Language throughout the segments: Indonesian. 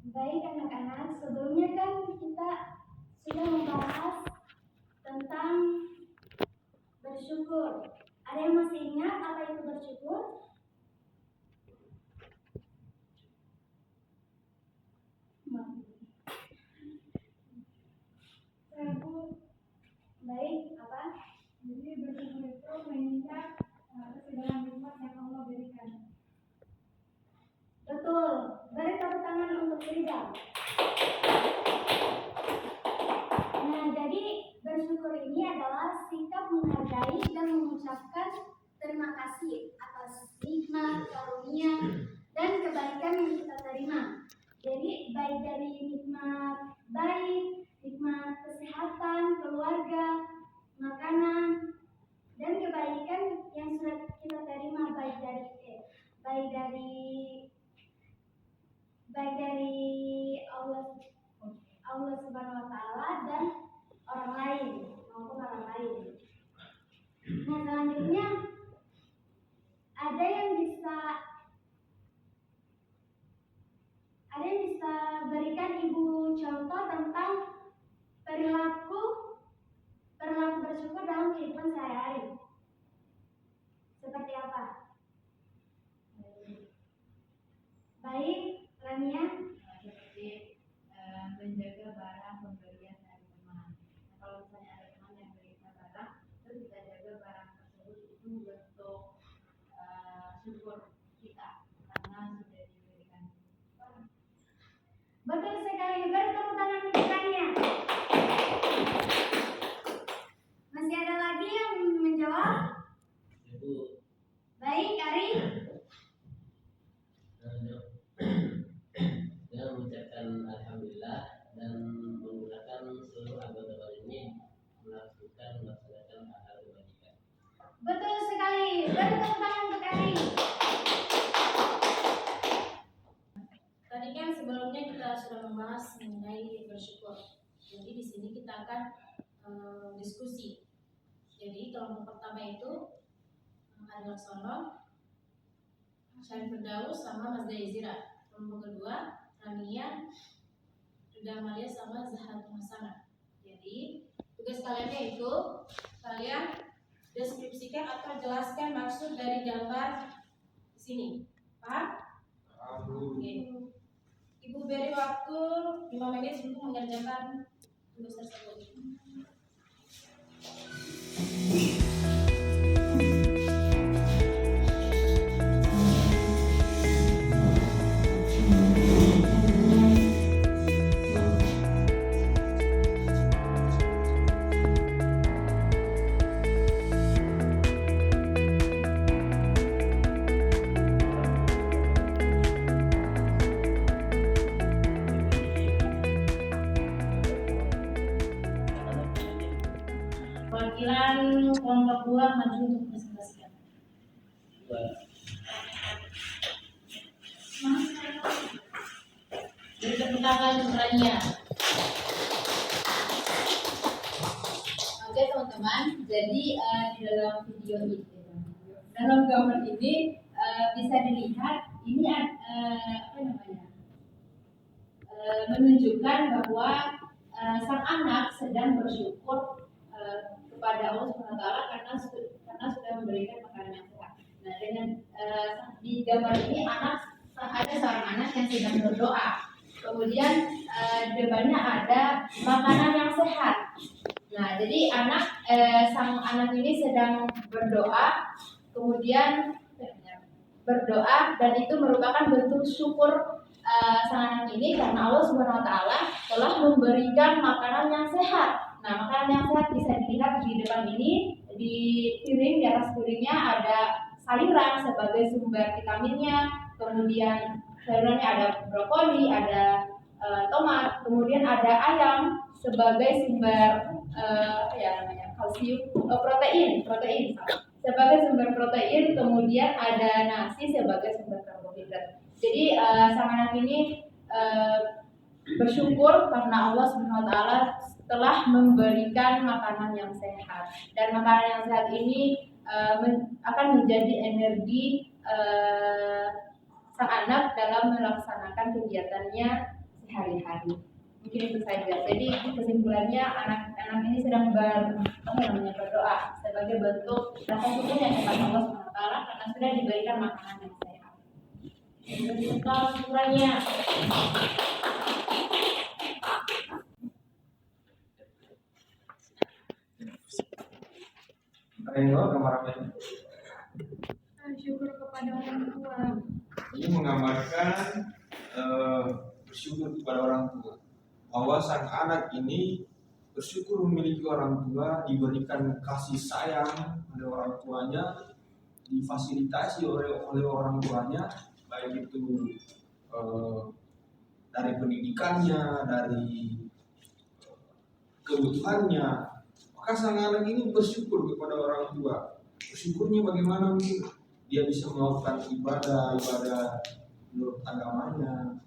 Baik anak-anak, sebelumnya kan kita sudah membahas tentang bersyukur. Ada yang masih ingat apa itu bersyukur? Baik, apa? Jadi bersyukur itu mengingat segala nikmat yang Allah berikan. Betul. Beri tepuk tangan untuk Rizal. Nah, jadi bersyukur ini adalah sikap menghargai dan mengucapkan terima kasih atas nikmat, karunia, dan kebaikan yang kita terima. Jadi baik dari nikmat baik, nikmat kesehatan, keluarga, makanan, dan kebaikan yang sudah kita terima baik dari Allah Subhanahu wa taala dan orang lain maupun orang lain. Nah, selanjutnya ada yang bisa berikan Ibu contoh tentang perilaku bersyukur dalam kehidupan sehari-hari. Seperti apa? Baik, Rania. Seperti menjaga barang pemberian dari teman. Kalau misalnya ada teman yang beri kita barang, terus kita jaga barang tersebut, itu bentuk syukur kita karena sudah diberikan. Betul sekali. Beri tepuk tangan untuk Rania. Masih ada lagi yang menjawab? Ibu. Baik, Ari. Dengan mengucapkan alhamdulillah dan menggunakan seluruh anggota badan ini melaksanakan hal-hal kebaikan. Betul sekali. Beri tepuk tangan untuk Ari. Tadi kan sebelumnya kita sudah membahas mengenai bersyukur. Jadi di sini kita akan diskusi. Jadi kelompok pertama itu Ari Laksono, Syarif Firdaus sama Mas Daizira. Kelompok kedua Rania, Rida Amalia sama Zahra Masana. Jadi tugas kalian itu kalian deskripsikan atau jelaskan maksud dari gambar di sini. Paham? Oke. Ibu beri waktu 5 menit untuk mengerjakan tugas tersebut. Perwakilan kelompok 2 maju untuk presentasikan. Beri tepuk tangan untuk Rania. Oke teman-teman, jadi di dalam video ini, dalam gambar ini bisa dilihat ini menunjukkan bahwa sang anak sedang bersyukur kepada Allah SWT karena sudah memberikan makanan yang sehat. Nah, dengan di gambar ini ada seorang anak yang sedang berdoa. Kemudian depannya ada makanan yang sehat. Nah, jadi sang anak ini sedang berdoa, kemudian berdoa, dan itu merupakan bentuk syukur sang anak ini karena Allah Subhanahu wa taala telah memberikan makanan yang sehat. Nah, makanan yang sehat bisa dilihat di depan ini, di piring, di atas piringnya ada sayuran sebagai sumber vitaminnya, kemudian sayurannya ada brokoli, ada tomat, kemudian ada ayam sebagai sumber kalsium, protein sebagai sumber protein, kemudian ada nasi sebagai sumber karbohidrat. Jadi sang anak ini bersyukur karena Allah Subhanahu wa taala telah memberikan makanan yang sehat, dan makanan yang sehat ini akan menjadi energi sang anak dalam melaksanakan kegiatannya sehari-hari. Mungkin itu saja. Jadi kesimpulannya anak-anak ini sedang berdoa sebagai bentuk rasa syukurnya kepada Allah SWT karena sudah diberikan makanan yang sehat. Bekal syukurannya. Ayo gambar apa ini? Syukur kepada orang tua. Ini menggambarkan bersyukur kepada orang tua. Bahwa sang anak ini bersyukur memiliki orang tua, diberikan kasih sayang oleh orang tuanya, difasilitasi oleh orang tuanya, baik itu dari pendidikannya, dari kebutuhannya. Maka sang anak ini bersyukur kepada orang tua. Bersyukurnya bagaimana mungkin dia bisa melakukan ibadah menurut agamanya.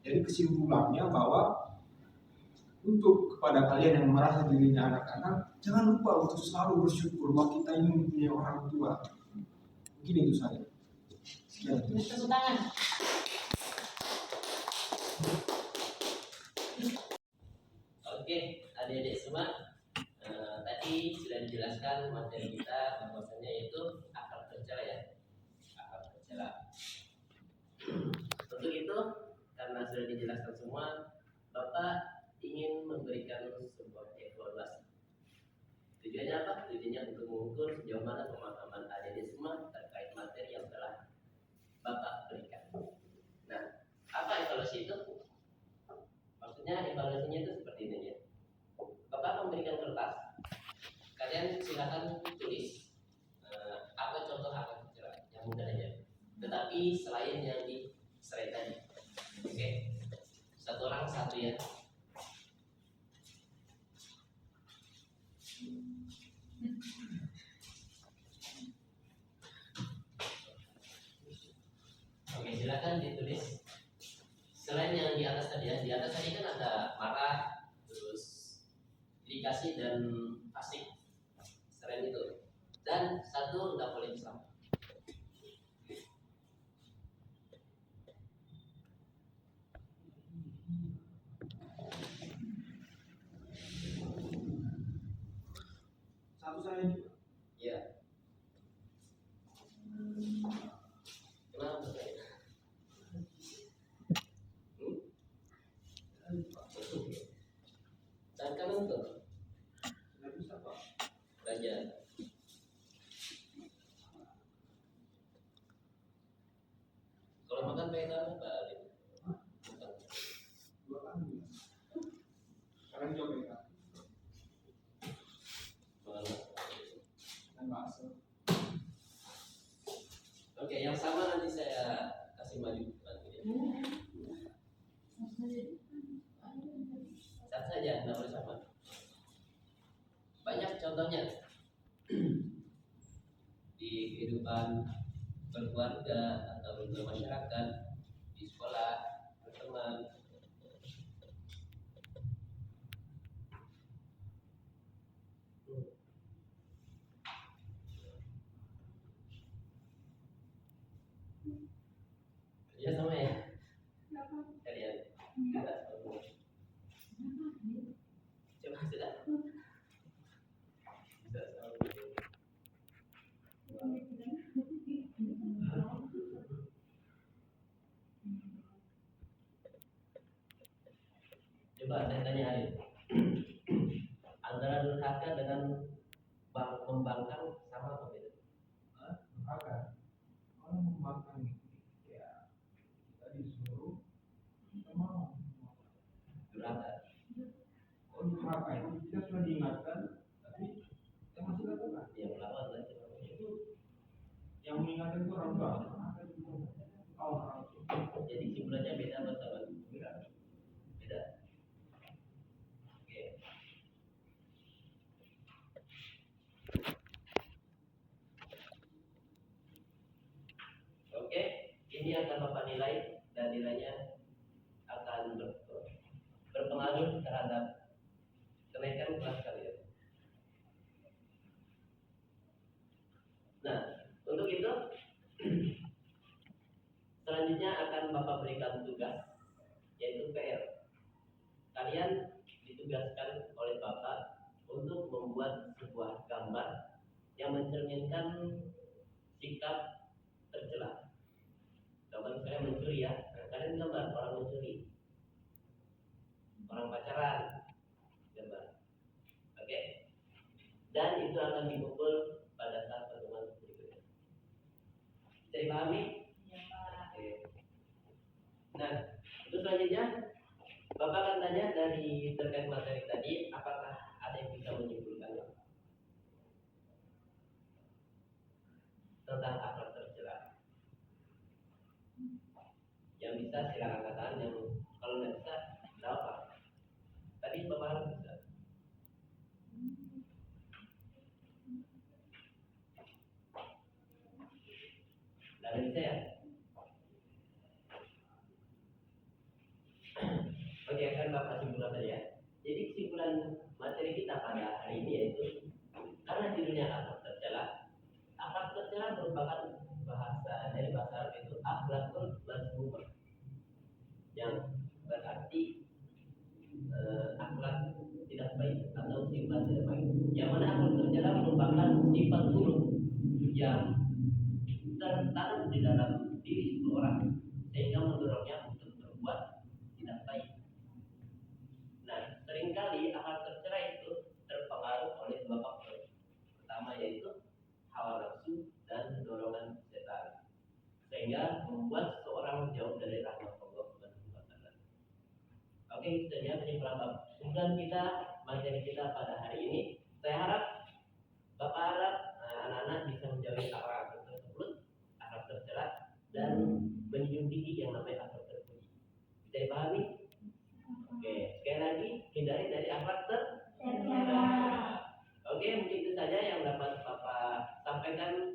Jadi kesimpulannya bahwa untuk kepada kalian yang merasa dirinya anak-anak, jangan lupa untuk selalu bersyukur bahwa kita ini mempunyai orang tua. Mungkin itu saja. Sekian. Tepuk tangan. Oke, adik-adik semua, tadi sudah dijelaskan materi kita bahwasanya itu akal tercela ya, akal tercela. Untuk itu, karena sudah dijelaskan semua, Bapak ingin memberikan sebuah evaluasi. Tujuannya apa? Tujuannya untuk mengukur sejauh mana pemahaman adik-adik semua terkait materi yang telah Bapak berikan. Nah, apa evaluasi itu? Maksudnya evaluasinya itu seperti ini ya. Bapak memberikan kertas, kalian silakan tulis apa contoh akal tercela yang mudah aja. Tetapi selain yang di slide tadi, oke? Satu orang satu ya. Oke, silakan ditulis. Selain yang di atas tadi ya, di atas tadi kan ada marah, terus dikasih dan asik. Selain itu, dan satu nggak boleh disama. Satu saya juga. Ya. Kenapa saya? Dan kamu tuh Tidak bisa Pak. belajar. Kalau makan pakai kamu balik. Bukan. Dua kali. Sekarang coba ya. Mana? Dan bakso. Oke, yang sama nanti saya kasih maju nanti. Satu saja, nggak boleh sama. Banyak contohnya di kehidupan berkeluarga atau bermasyarakat, di sekolah, berteman. Ya sama ya. Kalian. Coba sudah. Coba saya tanya Arif, antara durhaka dengan membangkang sama apa beda? Durhaka. Kalau membangkang ya kita disuruh kita mau. Durhaka. Kalau durhaka itu kita sudah diingatkan tapi kita masih lakukan. Yang melawan lagi. Itu yang mengingatkan itu orang tua. Orang tua. Jadi kesimpulannya beda atau sama? Beda. Beda. Oke. Oke, ini akan Bapak nilai dan nilainya akan berpengaruh terhadap kenaikan kelas kalian. Nah, untuk itu selanjutnya akan Bapak berikan tugas yaitu PR. Kalian ditugaskan oleh Bapak untuk membuat sebuah gambar yang mencerminkan sikap tercela. Contoh misalnya mencuri ya, nah, kalian gambar orang mencuri, orang pacaran, gambar. Oke? Dan itu akan dikumpul pada saat pertemuan berikutnya. Bisa dipahami? Ya Pak. Oke. Nah, itu selanjutnya Bapak akan tanya dari terkait materi tadi, apakah ada yang bisa menyimpulkan tentang akhlak tercela? Yang bisa silakan katakan, yang kalau nggak bisa, nggak apa. Tadi Bapak harus bisa. Nggak bisa ya? Oke, akan Bapak simpulkan saja ya. Jadi kesimpulan materi kita pada hari ini yaitu, karena judulnya akhlak tercela. Akhlak tercela merupakan bahasa dari bahasa Arab itu akhlakul mazmumah, yang berarti akhlak tidak baik atau sifat tidak baik. Yang mana akhlak tercela merupakan sifat buruk yang tertanam di dalam diri seseorang sehingga mendorongnya untuk berbuat tidak baik. Nah, seringkali akhlak tercela itu terpengaruh oleh dua faktor. Pertama yaitu hawa nafsu dan dorongan setan, sehingga membuat seorang jauh dari rahmat Allah Subhanahu wa taala. Oke, itu saja kesimpulan kita, materi kita pada hari ini. Saya harap Bapak harap anak-anak bisa menjauhi akhlak tersebut, akhlak tercela, dan menjunjung tinggi yang namanya akhlak terpuji. Bisa dipahami? Oke, sekali lagi hindari dari akhlak tercela. Oke, mungkin itu saja yang dapat Bapak sampaikan